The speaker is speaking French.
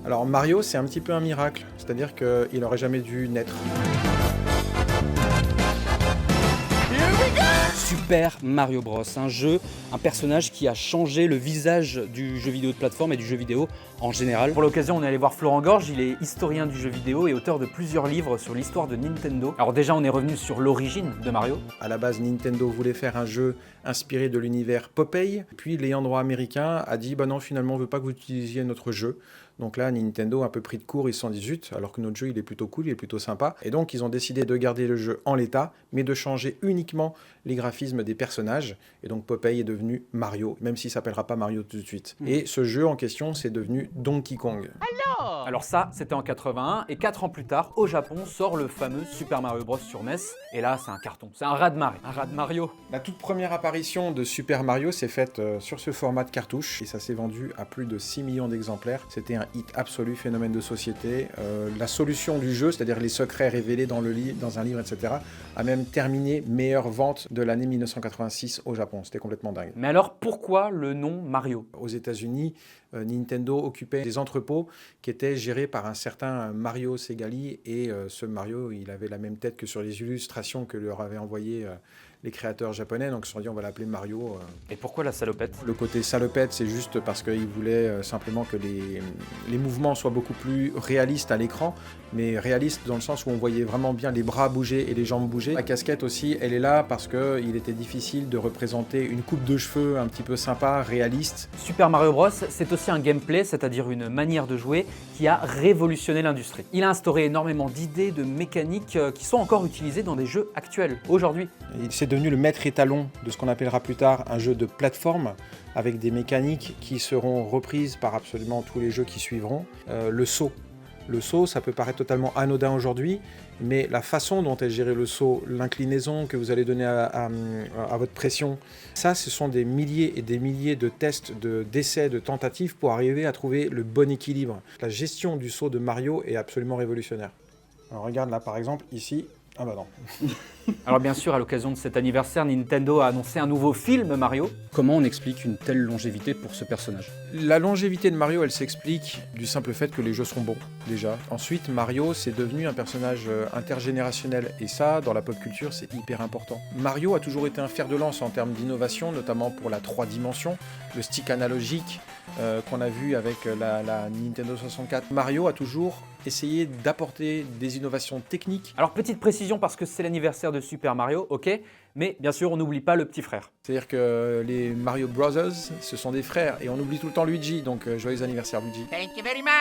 Alors Mario, c'est un petit peu un miracle, c'est-à-dire qu'il n'aurait jamais dû naître. Super Mario Bros, un jeu, un personnage qui a changé le visage du jeu vidéo de plateforme et du jeu vidéo en général. Pour l'occasion, on est allé voir Florent Gorge, il est historien du jeu vidéo et auteur de plusieurs livres sur l'histoire de Nintendo. Alors déjà, on est revenu sur l'origine de Mario. À la base, Nintendo voulait faire un jeu inspiré de l'univers Popeye, puis l'ayant droit américain a dit « bah non, finalement, on veut pas que vous utilisiez notre jeu ». Donc là, Nintendo a un peu pris de court, ils se sont dit zut, alors que notre jeu il est plutôt cool, il est plutôt sympa. Et donc ils ont décidé de garder le jeu en l'état, mais de changer uniquement les graphismes des personnages. Et donc Popeye est devenu Mario, même s'il s'appellera pas Mario tout de suite. Et ce jeu en question, c'est devenu Donkey Kong. Alors ça, c'était en 81, et 4 ans plus tard, au Japon, sort le fameux Super Mario Bros sur NES. Et là, c'est un carton, c'est un raz-de-marée, un raz-de-Mario. La toute première apparition de Super Mario s'est faite sur ce format de cartouche, et ça s'est vendu à plus de 6 millions d'exemplaires. C'était un hit absolu, phénomène de société. La solution du jeu, c'est-à-dire les secrets révélés dans un livre, etc., a même terminé meilleure vente de l'année 1986 au Japon. C'était complètement dingue. Mais alors, pourquoi le nom Mario? Aux États-Unis, Nintendo occupait des entrepôts qui étaient gérés par un certain Mario Segali, et ce Mario, il avait la même tête que sur les illustrations que leur avaient envoyées les créateurs japonais, donc ils se sont dit on va l'appeler Mario. Et pourquoi la salopette? Le côté salopette, c'est juste parce qu'ils voulaient simplement que les mouvements soient beaucoup plus réalistes à l'écran, mais réalistes dans le sens où on voyait vraiment bien les bras bouger et les jambes bouger. La casquette aussi, elle est là parce qu'il était difficile de représenter une coupe de cheveux un petit peu sympa, réaliste. Super Mario Bros, c'est aussi un gameplay, c'est-à-dire une manière de jouer qui a révolutionné l'industrie. Il a instauré énormément d'idées, de mécaniques qui sont encore utilisées dans des jeux actuels, aujourd'hui. C'est devenu le maître étalon de ce qu'on appellera plus tard un jeu de plateforme, avec des mécaniques qui seront reprises par absolument tous les jeux qui suivront. Le saut. Le saut, ça peut paraître totalement anodin aujourd'hui, mais la façon dont est géré le saut, l'inclinaison que vous allez donner à votre pression, ça, ce sont des milliers et des milliers de tests, d'essais, de tentatives pour arriver à trouver le bon équilibre. La gestion du saut de Mario est absolument révolutionnaire. Alors regarde là, par exemple, ici. Ah bah non. Alors bien sûr, à l'occasion de cet anniversaire, Nintendo a annoncé un nouveau film Mario. Comment on explique une telle longévité pour ce personnage? La longévité de Mario, elle s'explique du simple fait que les jeux sont bons, déjà. Ensuite, Mario, c'est devenu un personnage intergénérationnel, et ça, dans la pop culture, c'est hyper important. Mario a toujours été un fer de lance en termes d'innovation, notamment pour la 3 dimensions, le stick analogique qu'on a vu avec la Nintendo 64. Mario a toujours essayé d'apporter des innovations techniques. Alors petite précision, parce que c'est l'anniversaire de Super Mario, ok, mais bien sûr on n'oublie pas le petit frère. C'est-à-dire que les Mario Brothers, ce sont des frères, et on oublie tout le temps Luigi, donc joyeux anniversaire Luigi. Thank you very much.